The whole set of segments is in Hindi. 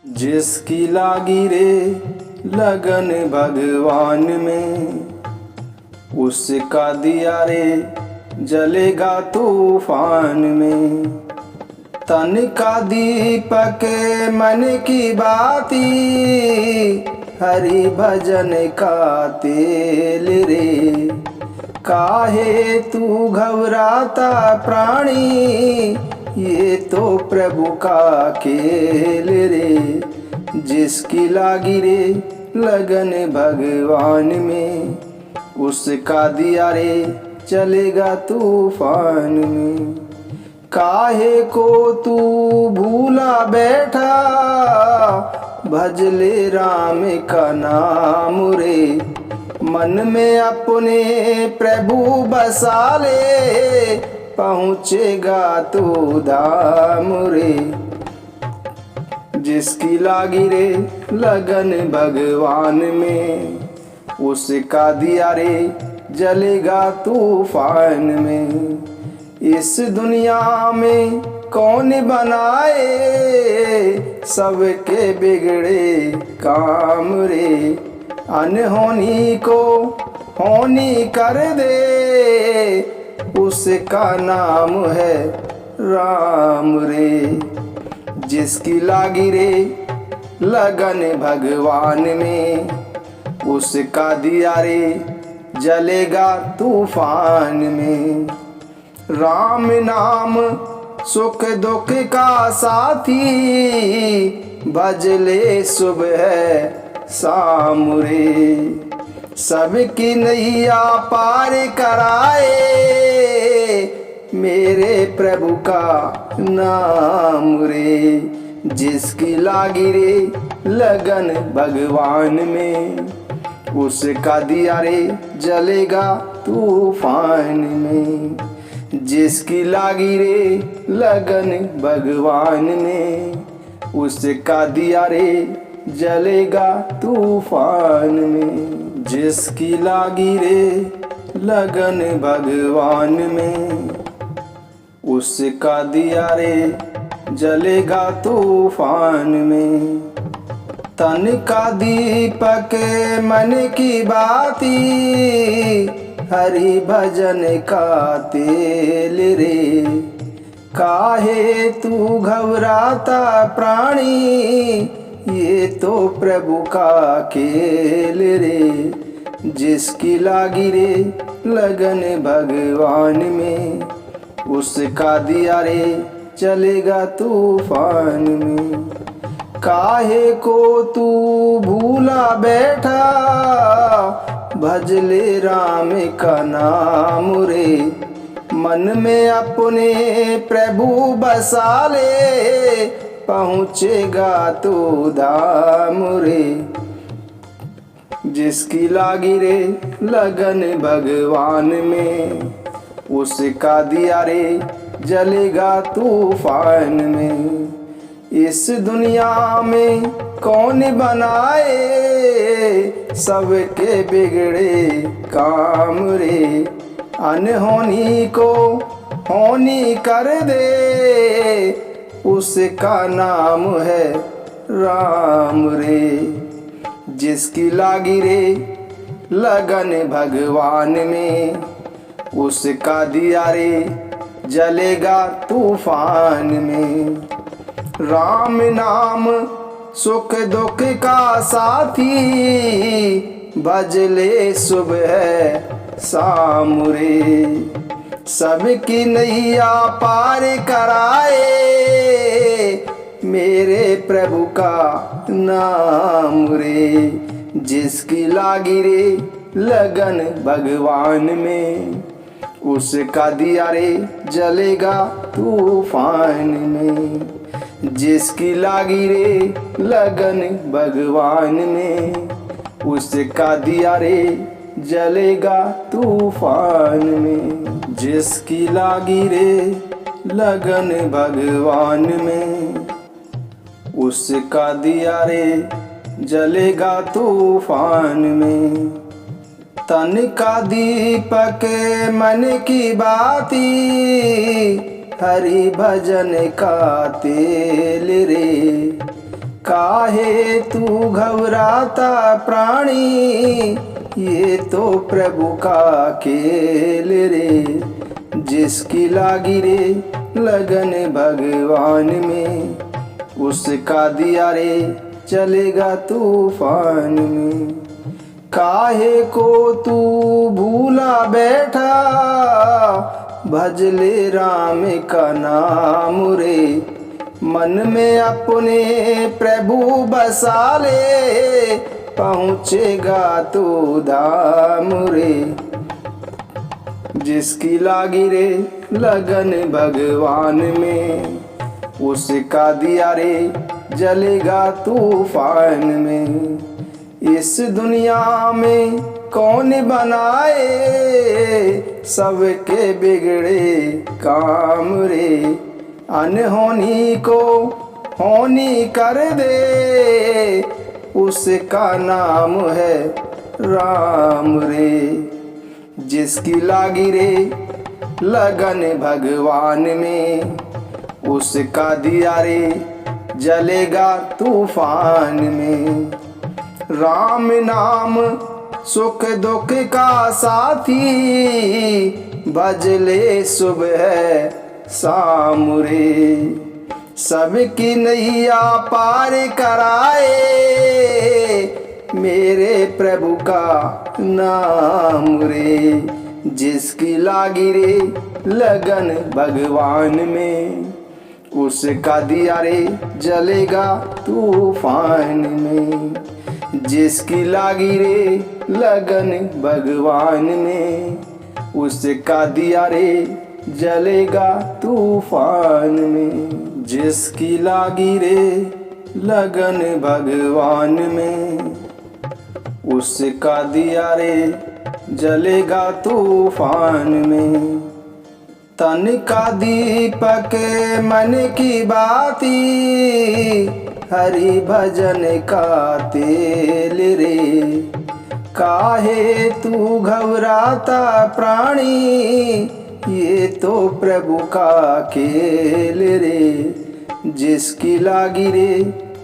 जिसकी लागी रे लगन भगवान में, उसका दिया रे जलेगा तूफान में। तन का दीपक मन की बाती, हरि भजन का तेल रे। काहे तू घबराता प्राणी, ये तो प्रभु का खेल रे। जिसकी लागी रे लगन भगवान में, उसका दिया रे चलेगा तूफान में। काहे को तू भूला बैठा, भजले राम का नाम रे। मन में अपने प्रभु बसा ले, पहुँचेगा तू धाम रे। जिसकी लागी रे लगन भगवान में, उसका दिया रे जलेगा तूफान में। इस दुनिया में कौन बनाए, सबके बिगड़े काम रे। अनहोनी को होनी कर दे, उसका नाम है राम रे। जिसकी लागी रे लगन भगवान में, उसका दिया रे जलेगा तूफान में। राम नाम सुख दुख का साथी, भजले सुबह शाम रे। सबकी नैया पार कराए, मेरे प्रभु का नाम रे। जिसकी लागी रे लगन भगवान में, उसका दिया रे जलेगा तूफान में। जिसकी लागी रे लगन भगवान में, उसका दिया रे जलेगा तूफान में। जिसकी लागी रे लगन भगवान में, उसका दिया रे जलेगा तूफान में। तन का दीपक मन की बाती, हरि भजन का तेल रे। काहे तू घबराता प्राणी, ये तो प्रभु का खेल रे। जिसकी लागी रे लगन भगवान में, उसका दिया रे चलेगा तूफान में। काहे को तू भूला बैठा, भजले राम का नाम रे। मन में अपने प्रभु बसा ले, पहुँचेगा तू धाम रे। जिसकी लागी रे लगन भगवान में, उसका दिया रे जलेगा तूफान में। इस दुनिया में कौन बनाए, सबके बिगड़े काम रे। अनहोनी को होनी कर दे, उसका नाम है राम रे। जिसकी लागी रे लगन भगवान में, उसका दिया रे जलेगा तूफान में। राम नाम सुख दुख का साथी, भजले सुबह शाम रे। सबकी नैया पार कराए, मेरे प्रभु का नाम रे। जिसकी लागी रे लगन भगवान में, उसका दिया रे जलेगा तूफान में। जिसकी लागी रे लगन भगवान में, उसका दिया रे जलेगा तूफान में। जिसकी लागी रे लगन भगवान में, उसका दिया रे जलेगा तूफान में। तन का दीपक मन की बाती, हरि भजन का तेल रे। काहे तू घबराता प्राणी, ये तो प्रभु का खेल रे। जिसकी लागी रे लगन भगवान में, उसका दिया रे चलेगा तूफान में। काहे को तू भूला बैठा, भज ले राम का नाम रे। मन में अपने प्रभु बसा ले, पहुँचेगा तो धाम रे। जिसकी लागी रे लगन भगवान में, उसका दिया रे जलेगा तूफान में। इस दुनिया में कौन बनाए, सबके बिगड़े काम रे। अनहोनी को होनी कर दे, उसका नाम है राम रे। जिसकी लागी रे लगन भगवान में, उसका दिया रे जलेगा तूफान में। राम नाम सुख दुख का साथी, भजले सुबह शाम रे। सबकी नैया पार कराए, मेरे प्रभु का नाम रे। जिसकी लागी रे लगन भगवान में, उसका दिया रे जलेगा तूफान में। जिसकी लागी रे लगन भगवान में, उसका दिया रे जलेगा तूफान में। जिसकी लागी रे लगन भगवान में, उसका दिया रे जलेगा तूफान में। तन का दीपक मन की बाती, हरि भजन का तेल रे। काहे तू घबराता प्राणी, ये तो प्रभु का खेल रे। जिसकी लागी रे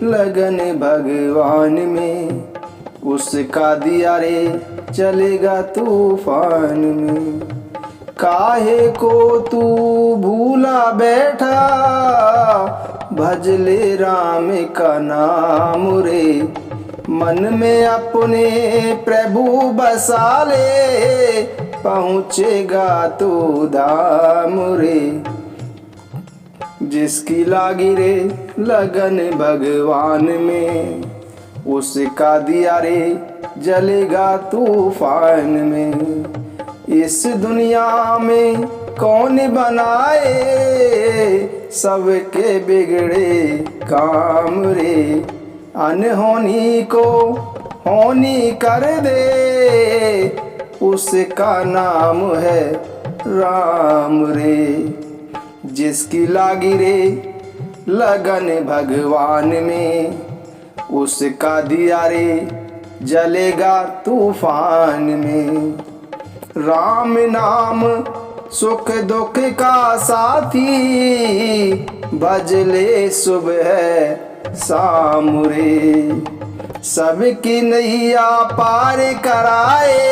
लगन भगवान में, उसका दिया रे चलेगा तूफान में। काहे को तू भूला बैठा, भज ले राम का नाम रे। मन में अपने प्रभु बसा ले, पहुँचेगा तो धाम रे। जिसकी लागी रे लगन भगवान में, उसका दिया रे जलेगा तूफान में। इस दुनिया में कौन बनाए, सबके बिगड़े काम रे। अनहोनी को होनी कर दे, उसका नाम है राम रे। जिसकी लागी रे लगन भगवान में, उसका दिया रे जलेगा तूफान में। राम नाम सुख दुख का साथी, भजले सुबह शाम रे। सबकी नैया पार कराए,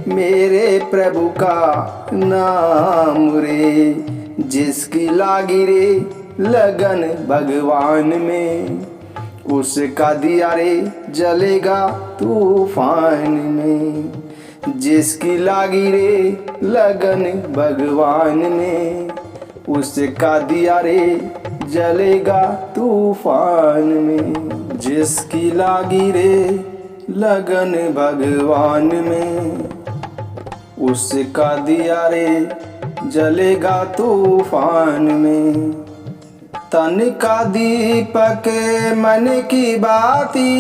मेरे प्रभु का नाम रे। जिसकी लागी रे लगन भगवान में, उसका दिया रे जलेगा तूफान में। जिसकी लागी रे लगन भगवान में, उसका दिया रे जलेगा तूफान में। जिसकी लागी रे लगन भगवान में, उसका दिया रे जलेगा तूफान में। तन का दीपक मन की बाती,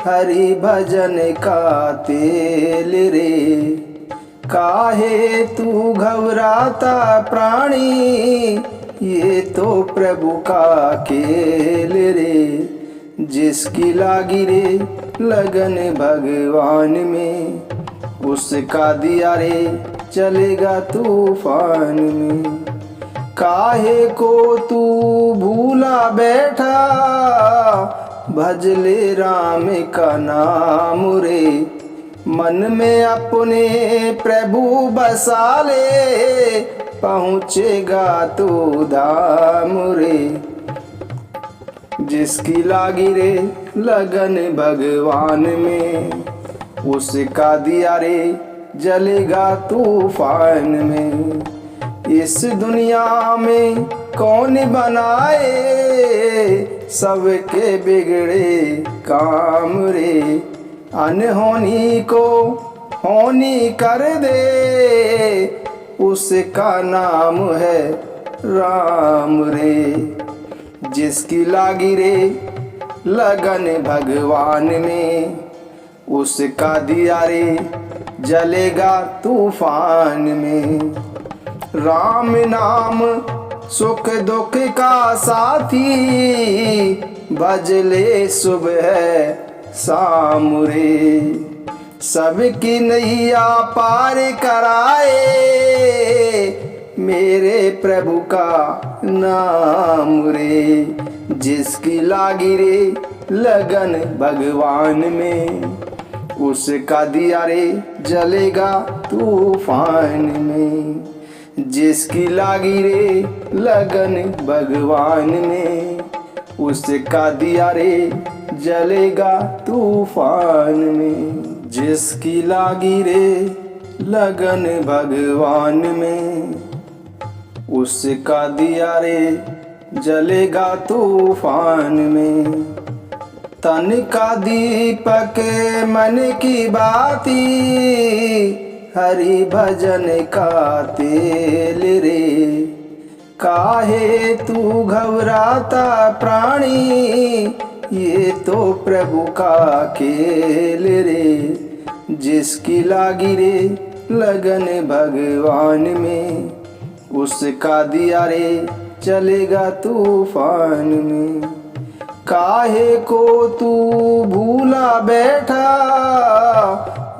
हरि भजन का तेल रे। काहे तू घबराता प्राणी, ये तो प्रभु का खेल रे। जिसकी लागी रे लगन भगवान में, उसका दिया रे चलेगा तूफान में। काहे को तू भूला बैठा, भज ले राम का नाम रे। मन में अपने प्रभु बसा ले, पहुँचेगा तू धाम रे। जिसकी लागी रे लगन भगवान में, उसका दिया रे जलेगा तूफान में। इस दुनिया में कौन बनाए, सबके बिगड़े काम रे। अनहोनी को होनी कर दे, उसका नाम है राम रे। जिसकी लागी रे लगन भगवान में, उसका दिया रे जलेगा तूफान में। राम नाम सुख दुख का साथी, भज ले सुबह शाम रे। सबकी नैया पार कराए, मेरे प्रभु का नाम रे। जिसकी लागी रे लगन भगवान में, उसका दिया रे जलेगा तूफान में। जिसकी लागी रे लगन भगवान में, उसका दिया रे जलेगा तूफान में। जिसकी लागी रे लगन भगवान में, उसका दिया रे जलेगा तूफान में। तन का दीपक मन की बाती, हरि भजन का तेल रे। काहे तू घबराता प्राणी, ये तो प्रभु का खेल रे। जिसकी लागी रे लगन भगवान में, उसका दिया रे चलेगा तूफान में। काहे को तू भूला बैठा,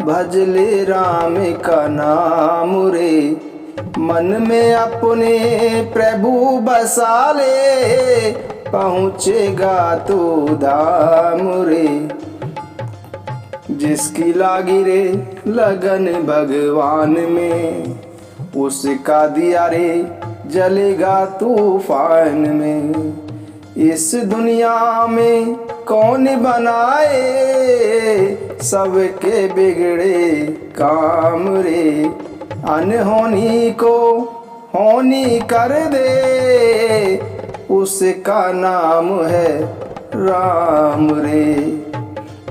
भज ले राम का नाम रे। मन में अपने प्रभु बसा ले, पहुँचेगा तू धाम रे। जिसकी लागी रे लगन भगवान में, उसका दिया रे जलेगा तूफान में। इस दुनिया में कौन बनाए, सबके बिगड़े काम रे। अनहोनी को होनी कर दे, उसका नाम है राम रे।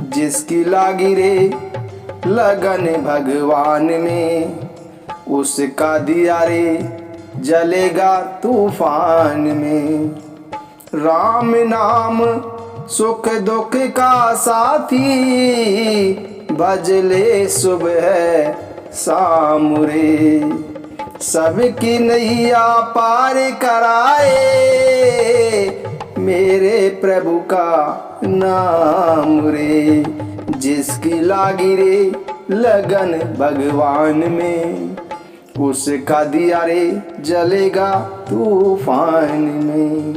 जिसकी लागी रे लगन भगवान में, उसका दिया रे जलेगा तूफान में। राम नाम सुख दुख का साथी, भज ले सुबह शाम रे। सबकी नैया पार कराए, मेरे प्रभु का नाम रे। जिसकी लागी रे लगन भगवान में, उसका दिया रे जलेगा तूफान में।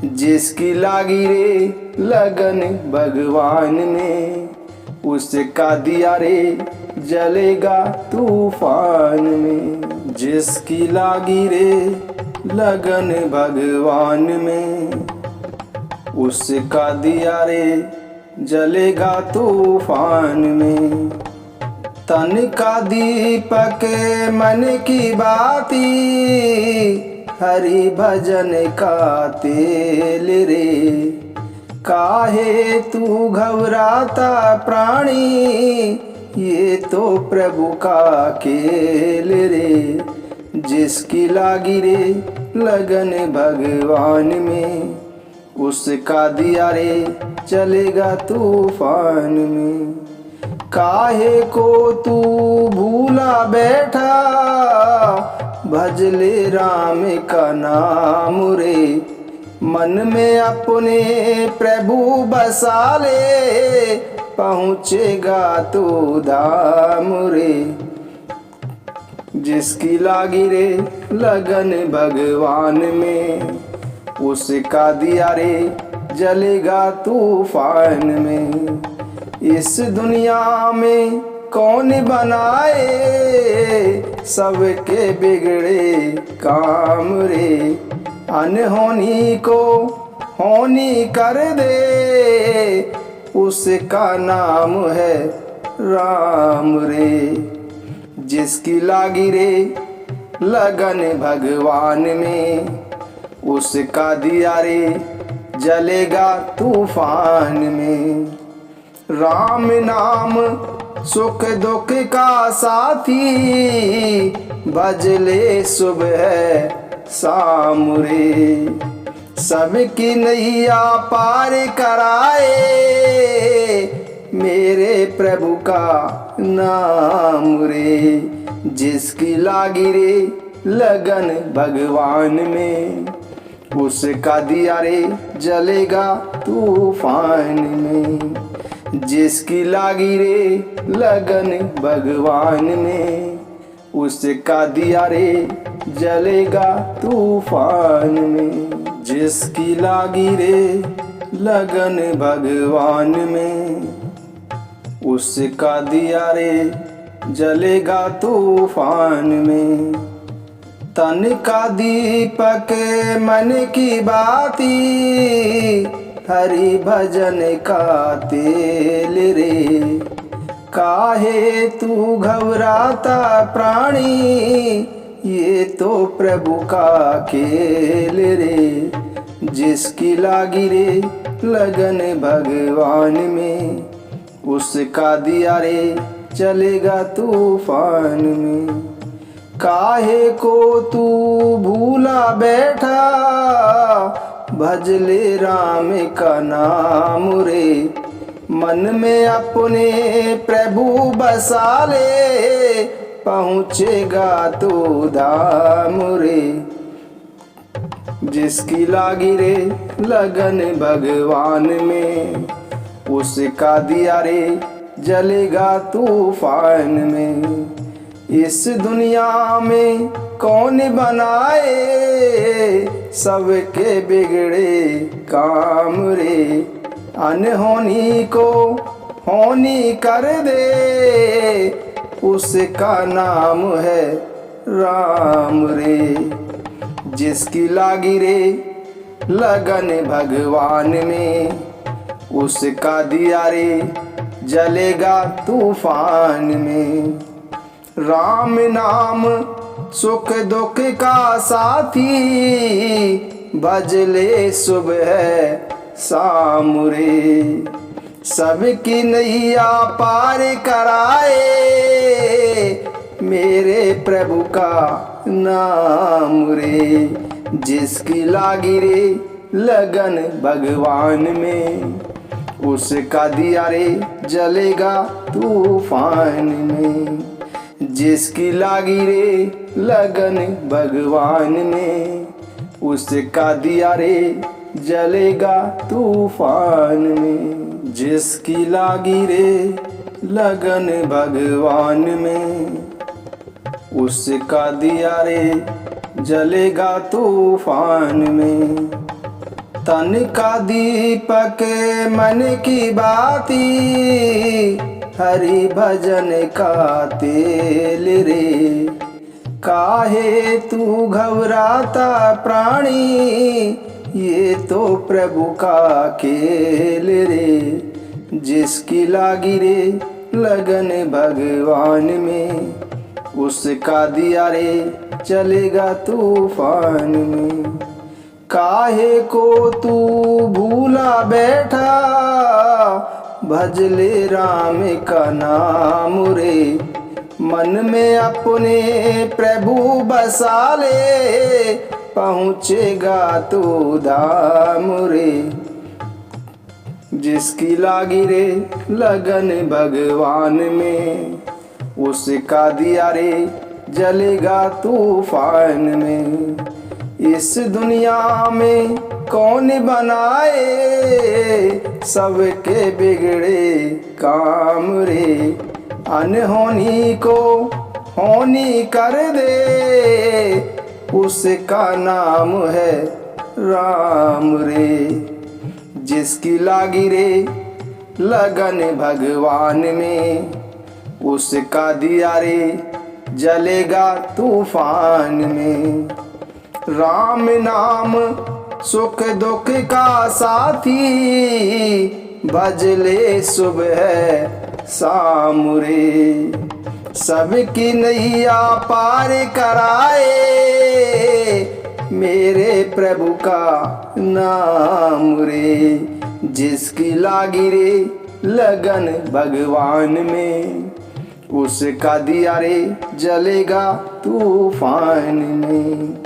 जिसकी लागी रे लगन भगवान में, उसका दिया रे जलेगा तूफान में। जिसकी लागी रे लगन भगवान में, उसका दिया रे जलेगा तूफान में। तन का दीपक मन की बाती, हरि भजन का तेल रे। काहे तू घबराता प्राणी, ये तो प्रभु का खेल रे। जिसकी लागी रे लगन भगवान में, उसका दिया रे चलेगा तूफान में। काहे को तू भूला बैठा, भज ले राम का नाम रे। मन में अपने प्रभु बसा ले, पहुँचेगा तू धाम रे। जिसकी लागी रे लगन भगवान में, उसका दिया रे जलेगा तूफान में। इस दुनिया में कौन बनाए सबके बिगड़े काम रे, अनहोनी को होनी कर दे, उसका नाम है राम रे। जिसकी लागी रे लगन भगवान में, उसका दिया रे जलेगा तूफान में। राम नाम सुख दुख का साथी, भजले सुबह शाम रे। सबकी नैया पार कराए, मेरे प्रभु का नाम रे। जिसकी लागी रे लगन भगवान में, उसका दिया रे जलेगा तूफान में। जिसकी लागी रे लगन भगवान में, उसका दिया रे जलेगा तूफान में। जिसकी लागी रे लगन भगवान में, उसका दिया रे जलेगा तूफान में। तन का दीपक मन की बाती, हरि भजन का तेल रे। काहे तू घबराता प्राणी, ये तो प्रभु का खेल रे। जिसकी लागी रे लगन भगवान में, उसका दिया रे चलेगा तूफान में। काहे को तू भूला बैठा, भजले राम का नाम रे। मन में अपने प्रभु बसा ले, पहुँचेगा तो धाम रे। जिसकी लागी रे लगन भगवान में, उसका दिया रे जलेगा तूफान में। इस दुनिया में कौन बनाए सबके बिगड़े काम रे, अनहोनी को होनी कर दे, उसका नाम है राम रे। जिसकी लागी रे लगन भगवान में, उसका दिया रे जलेगा तूफान में। राम नाम सुख दुख का साथी, भजले सुबह शाम रे। सबकी नैया पार कराए, मेरे प्रभु का नाम रे। जिसकी लागी रे लगन भगवान में, उसका दिया रे जलेगा तूफान में। जिसकी लागी रे लगन भगवान में, उसका दिया रे जलेगा तूफान में। जिसकी लागी रे लगन भगवान में, उसका दिया रे जलेगा तूफान में। तन का दीपक मन की बाती, हरि भजन का तेल रे। काहे तू घबराता प्राणी, ये तो प्रभु का खेल रे। जिसकी लागी रे लगन भगवान में, उसका दिया रे चलेगा तूफान में। काहे को तू भूला बैठा, भजले राम का नाम रे। मन में अपने प्रभु बसा ले, पहुँचेगा तो धाम रे। जिसकी लागी रे लगन भगवान में, उसका दिया रे जलेगा तूफान में। इस दुनिया में कौन बनाए सबके बिगड़े काम रे, अनहोनी को होनी कर दे, उसका नाम है राम रे। जिसकी लागी रे लगन भगवान में, उसका दिया रे जलेगा तूफान में। राम नाम सुख दुख का साथी, भजले सुबह शाम रे। सबकी नैया पार कराए, मेरे प्रभु का नाम रे। जिसकी लागी रे लगन भगवान में, उसका दिया रे जलेगा तूफान में।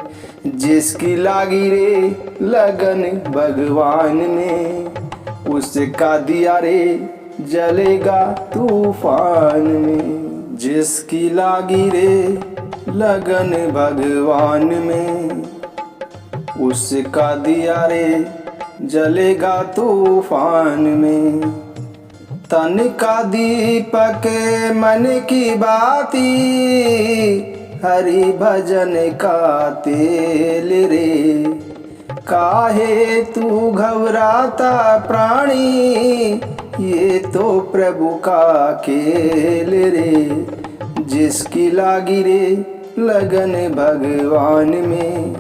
जिसकी लागी रे लगन भगवान में, उसका दिया रे जलेगा तूफान में। जिसकी लागी रे लगन भगवान में, उसका दिया रे जलेगा तूफान में। तन का दीपक मन की बाती, हरि भजन का तेल रे। काहे तू घबराता प्राणी, ये तो प्रभु का खेल रे। जिसकी लागी रे लगन भगवान में,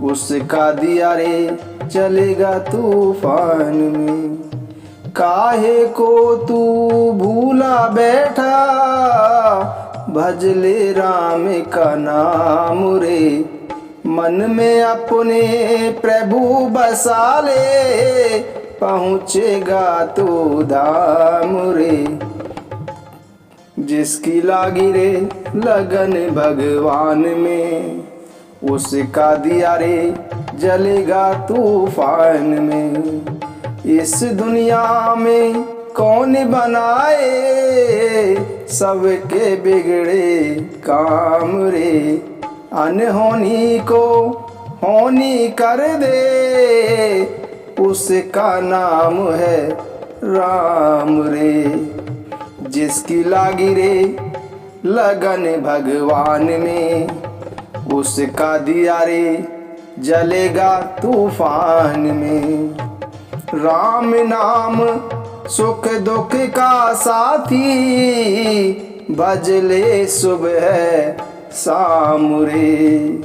उसका दिया रे चलेगा तूफान में। काहे को तू भूला बैठा, भजले राम का नाम रे। मन में अपने प्रभु बसा ले, पहुँचेगा तो धाम रे। जिसकी लागी रे लगन भगवान में, उसका दिया रे जलेगा तूफान में। इस दुनिया में कौन बनाए, सबके बिगड़े काम रे। अनहोनी को होनी कर दे, उसका नाम है राम रे। जिसकी लागी रे लगन भगवान में, उसका दिया रे जलेगा तूफान में। राम नाम सुख दुख का साथी, भजले सुबह शाम रे।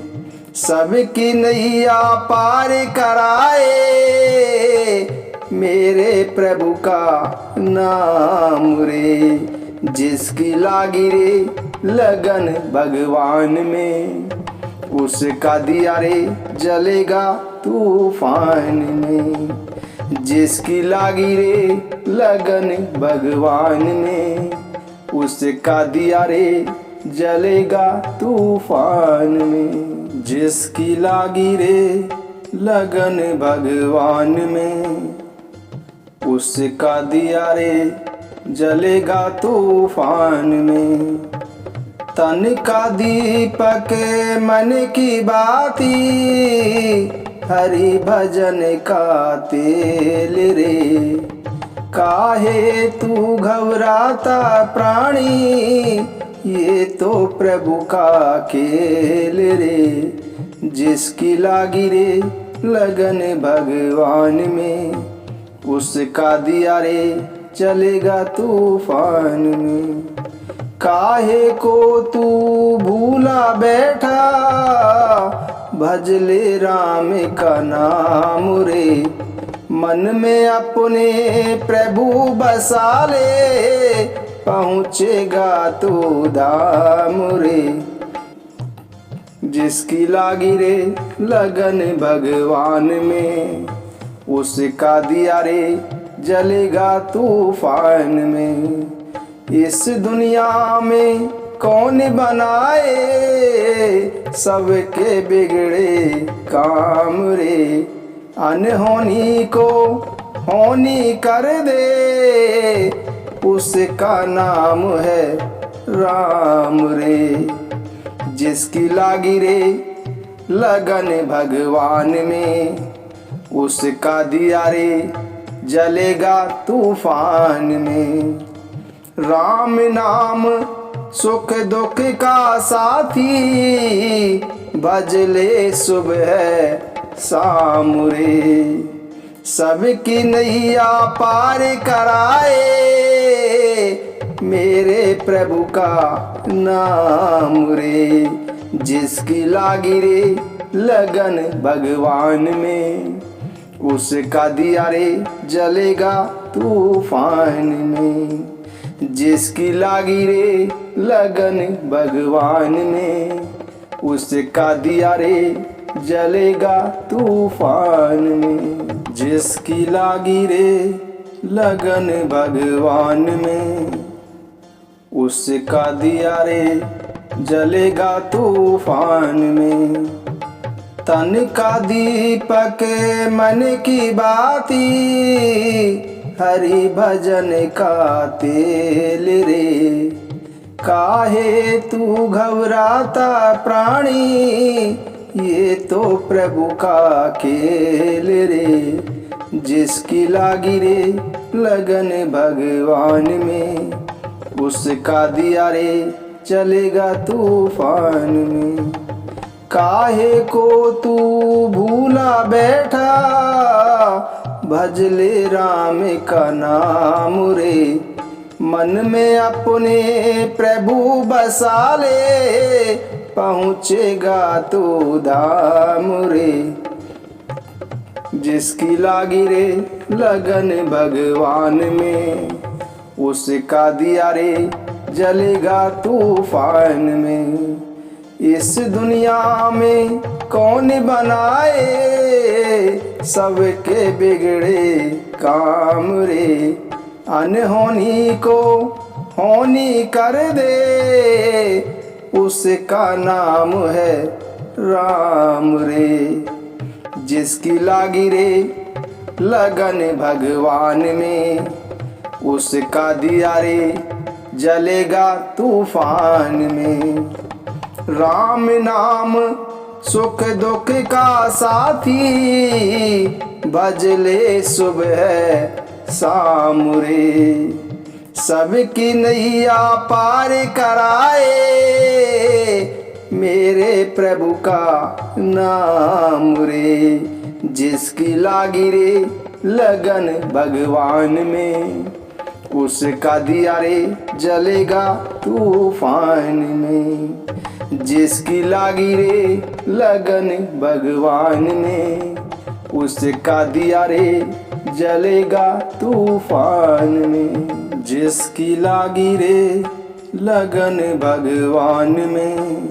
सबकी नैया पार कराए, मेरे प्रभु का नाम रे। जिसकी लागी रे लगन भगवान में, उसका दिया रे जलेगा तूफान में। जिसकी लागी रे लगन भगवान में, उसका दिया रे जलेगा तूफान में। जिसकी लागी रे लगन भगवान में, उसका दिया रे जलेगा तूफान में। तन का दीपक मन की बाती, हरि भजन का तेल रे। काहे तू घबराता प्राणी, ये तो प्रभु का खेल रे। जिसकी लागी रे लगन भगवान में, उसका दिया रे चलेगा तूफान में। काहे को तू भूला बैठा, भजले राम का नाम रे। मन में अपने प्रभु बसा ले, पहुँचेगा तो धाम रे। जिसकी लागी रे लगन भगवान में, उसका दिया रे जलेगा तूफान में। इस दुनिया में कौन बनाए, सबके बिगड़े काम रे। अनहोनी को होनी कर दे, उसका नाम है राम रे। जिसकी लागी रे लगन भगवान में, उसका दिया रे जलेगा तूफान में। राम नाम सुख दुख का साथी, भजले सुबह शाम रे। सबकी नैया पार कराए, मेरे प्रभु का नाम रे। जिसकी लागी रे लगन भगवान में, उसका दिया रे जलेगा तूफान में। जिसकी लागी रे लगन भगवान में, उसका दिया रे जलेगा तूफान में। जिसकी लागी रे लगन भगवान में, उसका दिया रे जलेगा तूफान में। तन का दीपक मन की बाती, हरि भजन का तेल रे। काहे तू घबराता प्राणी, ये तो प्रभु का खेल रे। जिसकी लागी रे लगन भगवान में, उसका दिया रे चलेगा तूफान में। काहे को तू भूला बैठा, भजले राम का नाम रे। मन में अपने प्रभु बसा ले, पहुँचेगा तो धाम रे। जिसकी लागी रे लगन भगवान में, उसका दिया रे जलेगा तूफान में। इस दुनिया में कौन बनाए, सबके बिगड़े काम रे। अनहोनी को होनी कर दे, उसका नाम है राम रे। जिसकी लागी रे लगन भगवान में, उसका दिया रे जलेगा तूफान में। राम नाम सुख दुख का साथी, भजले सुबह शाम रे। सबकी नैया पार कराए, मेरे प्रभु का नाम रे। जिसकी लागी रे लगन भगवान में, उसका दिया रे जलेगा तूफान में। जिसकी लागी रे लगन भगवान में, उसका दिया रे जलेगा तूफान में। जिसकी लागी रे लगन भगवान में,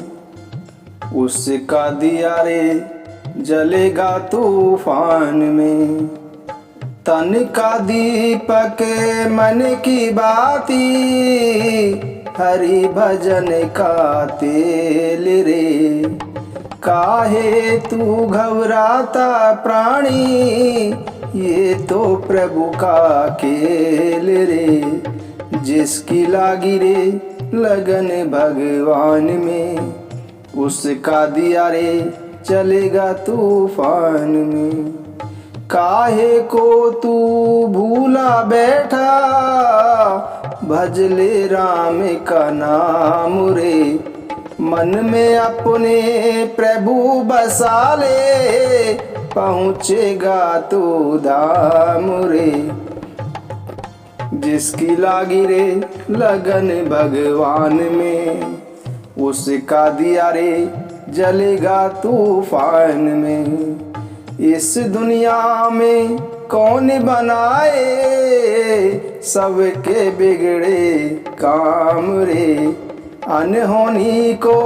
उसका दिया रे जलेगा तूफान में। तन का दीपक मन की बाती, हरि भजन का तेल रे। काहे तू घबराता प्राणी, ये तो प्रभु का खेल रे। जिसकी लागी रे लगन भगवान में, उसका दिया रे चलेगा तूफान में। काहे को तू भूला बैठा, भजले राम का नाम रे। मन में अपने प्रभु बसा ले, पहुँचेगा तो धाम रे। जिसकी लागी रे लगन भगवान में, उसका दिया रे जलेगा तूफान में। इस दुनिया में कौन बनाए, सबके बिगड़े काम रे। अनहोनी को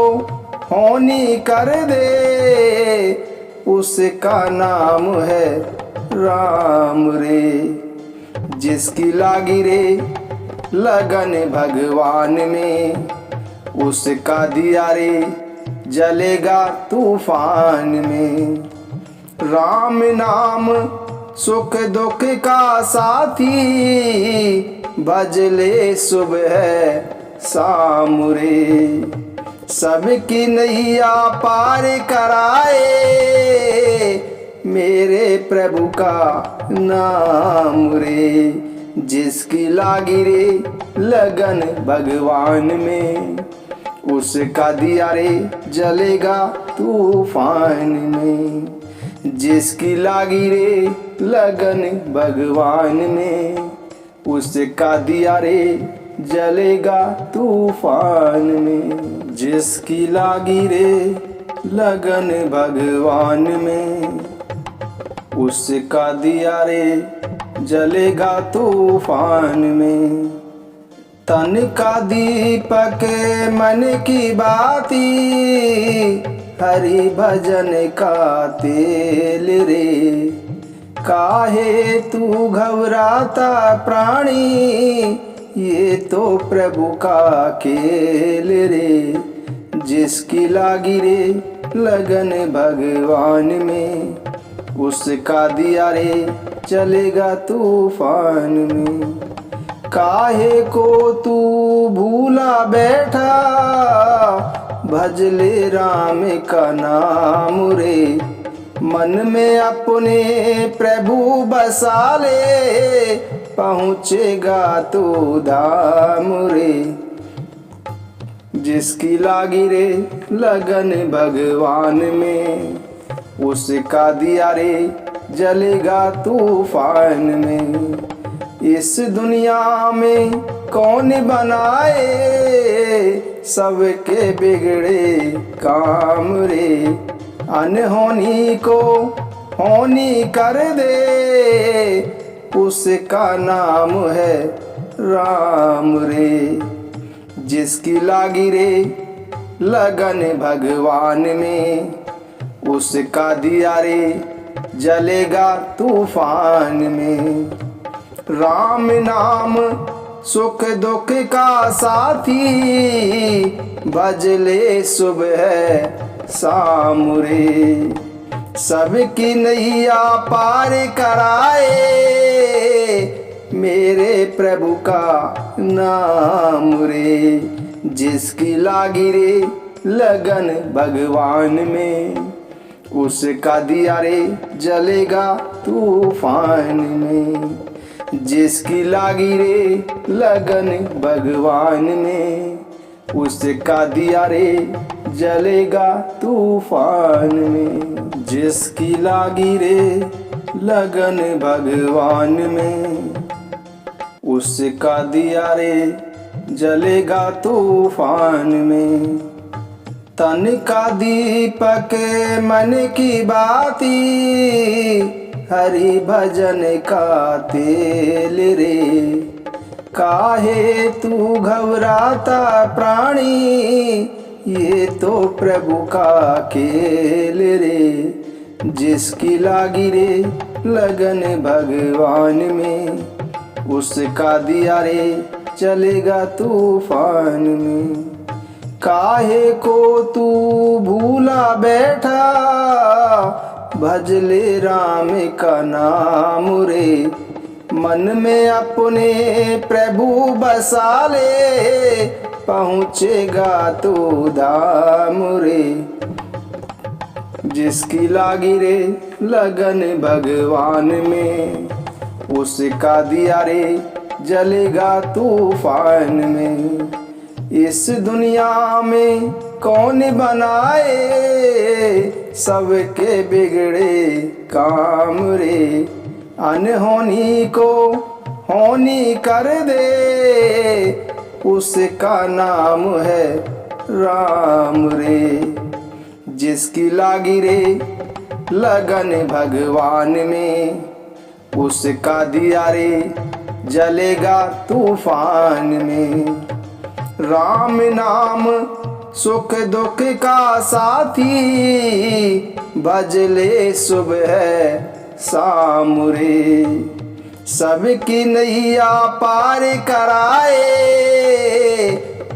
होनी कर दे, उसका नाम है राम रे। जिसकी लागी रे लगन भगवान में, उसका दिया रे जलेगा तूफान में। राम नाम सुख दुख का साथी, भजले सुबह शाम रे। सबकी नैया पार कराए, मेरे प्रभु का नाम रे। जिसकी लागी रे लगन भगवान में, उसका दिया रे जलेगा तूफान में। जिसकी लागी रे लगन भगवान में, उसका दिया रे जलेगा तूफान में। जिसकी लागी रे लगन भगवान में, उसका दिया रे जलेगा तूफान में। तन का दीपक मन की बाती, हरि भजन का तेल रे। काहे तू घबराता प्राणी, ये तो प्रभु का खेल रे। जिसकी लागी रे लगन भगवान में, उसका दिया रे चलेगा तूफान में। काहे को तू भूला बैठा, भजले राम का नाम रे। मन में अपने प्रभु बसा ले, पहुँचेगा तो धाम रे। जिसकी लागी रे लगन भगवान में, उसका दिया रे जलेगा तूफान में। इस दुनिया में कौन बनाए, सबके बिगड़े काम रे। अनहोनी को होनी कर दे, उसका नाम है राम रे। जिसकी लागी रे लगन भगवान में, उसका दिया रे जलेगा तूफान में। राम नाम सुख दुख का साथी, भजले सुबह शाम रे। सबकी नैया पार कराए, मेरे प्रभु का नाम रे। जिसकी लागी रे लगन भगवान में, उसका दिया रे जलेगा तूफान में। जिसकी लागी रे लगन भगवान में, उसका दिया रे जलेगा तूफान में। जिसकी लागी रे लगन भगवान में, उसका दिया रे जलेगा तूफान में। तन का दीपक मन की बाती, हरि भजन का तेल रे। काहे तू घबराता प्राणी, ये तो प्रभु का खेल रे। जिसकी लागी रे लगन भगवान में, उसका दिया रे चलेगा तूफान में। काहे को तू भूला बैठा, भजले राम का नाम रे। मन में अपने प्रभु बसा ले, पहुँचेगा तो धाम रे। जिसकी लागी रे लगन भगवान में, उसका दिया रे जलेगा तूफान में। इस दुनिया में कौन बनाए, सबके बिगड़े काम रे। अनहोनी को होनी कर दे, उसका नाम है राम रे। जिसकी लागी रे लगन भगवान में, उसका दिया रे जलेगा तूफान में। राम नाम सुख दुख का साथी, भजले सुबह शाम रे। सबकी नैया पार कराए,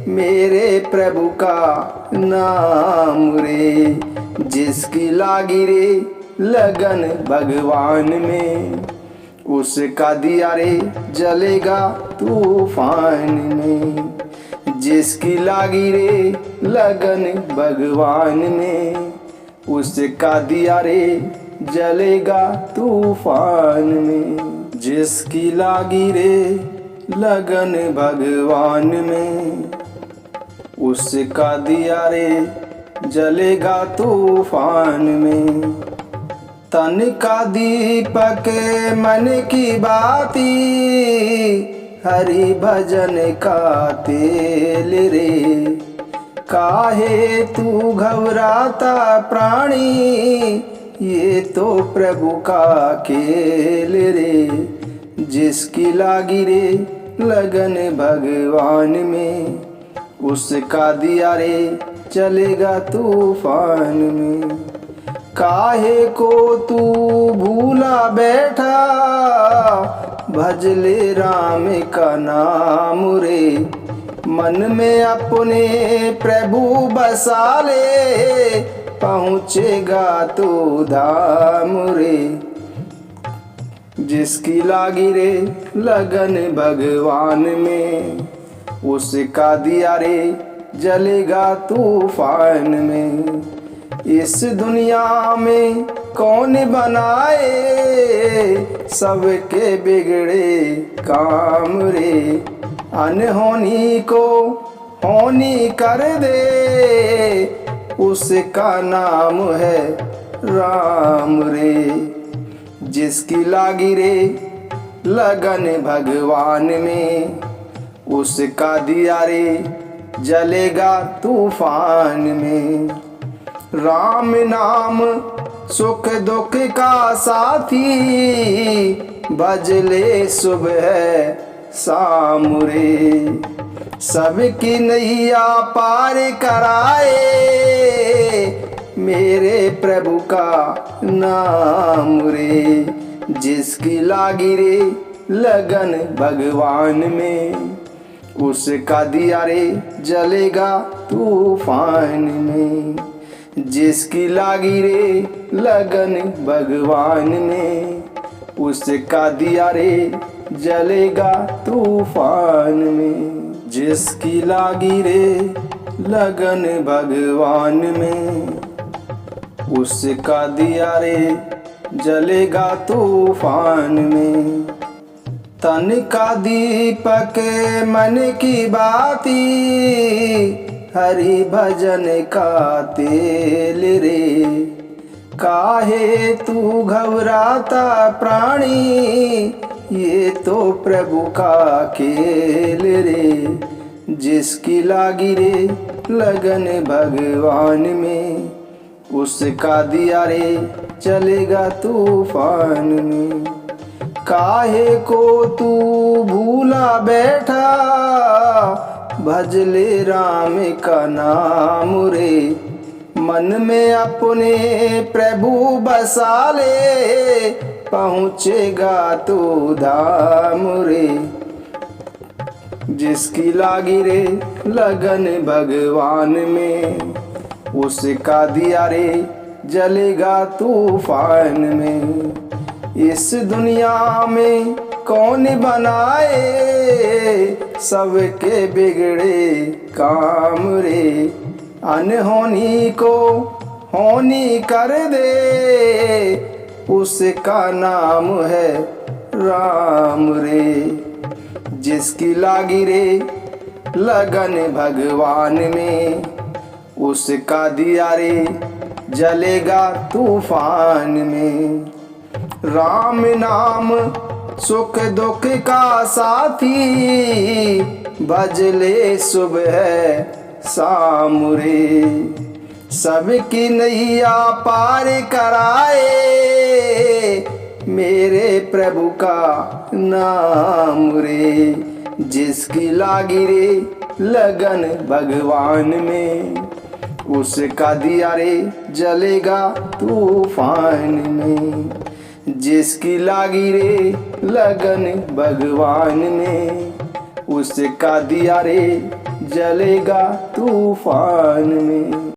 मेरे प्रभु का नाम रे। जिसकी लागी रे लगन भगवान में, उसका दिया रे जलेगा तूफान में। जिसकी लागी रे लगन भगवान में, उसका दिया रे जलेगा तूफान में। जिसकी लागी रे लगन भगवान में, उसका दिया रे जलेगा तूफान में। तन का दीपक मन की बाती, हरि भजन का तेल रे। काहे तू घबराता प्राणी, ये तो प्रभु का खेल रे। जिसकी लागी रे लगन भगवान में, उसका दिया रे चलेगा तूफान में। काहे को तू भूला बैठा, भजले राम का नाम रे। मन में अपने प्रभु बसा ले, पहुँचेगा तो धाम रे। जिसकी लागी रे लगन भगवान में, उसका दिया रे जलेगा तूफान में। इस दुनिया में कौन बनाए, सबके बिगड़े काम रे। अनहोनी को होनी कर दे, उसका नाम है राम रे। जिसकी लागी रे लगन भगवान में, उसका दिया रे जलेगा तूफान में। राम नाम सुख दुख का साथी, भजले सुबह शाम रे। सबकी नैया पार कराए, मेरे प्रभु का नाम रे। जिसकी लागी रे लगन भगवान में, उसका दिया रे जलेगा तूफान में। जिसकी लागी रे लगन भगवान में, उसका दिया रे जलेगा तूफान में। जिसकी लागी रे लगन भगवान में, उसका दिया रे जलेगा तूफान में। तन का दीपक मन की बाती, हरि भजन का तेल रे। काहे तू घबराता प्राणी, ये तो प्रभु का खेल रे। जिसकी लागी रे लगन भगवान में, उसका दिया रे चलेगा तूफान में। काहे को तू भूला बैठा, भजले राम का नाम रे। मन में अपने प्रभु बसा ले, पहुँचेगा तो धाम रे। जिसकी लागी रे लगन भगवान में, उसका दिया रे जलेगा तूफान में। इस दुनिया में कौन बनाए, सबके बिगड़े काम रे। अनहोनी को होनी कर दे, उसका नाम है राम रे। जिसकी लागी रे लगन भगवान में, उसका दिया रे जलेगा तूफान में। राम नाम सुख दुख का साथी, भजले सुबह शाम रे। सबकी नैया पार कराए, मेरे प्रभु का नाम रे। जिसकी लागी रे लगन भगवान में, उसका दिया रे जलेगा तूफान में। जिसकी लागी रे लगन भगवान में, उसका दिया रे जलेगा तूफान में।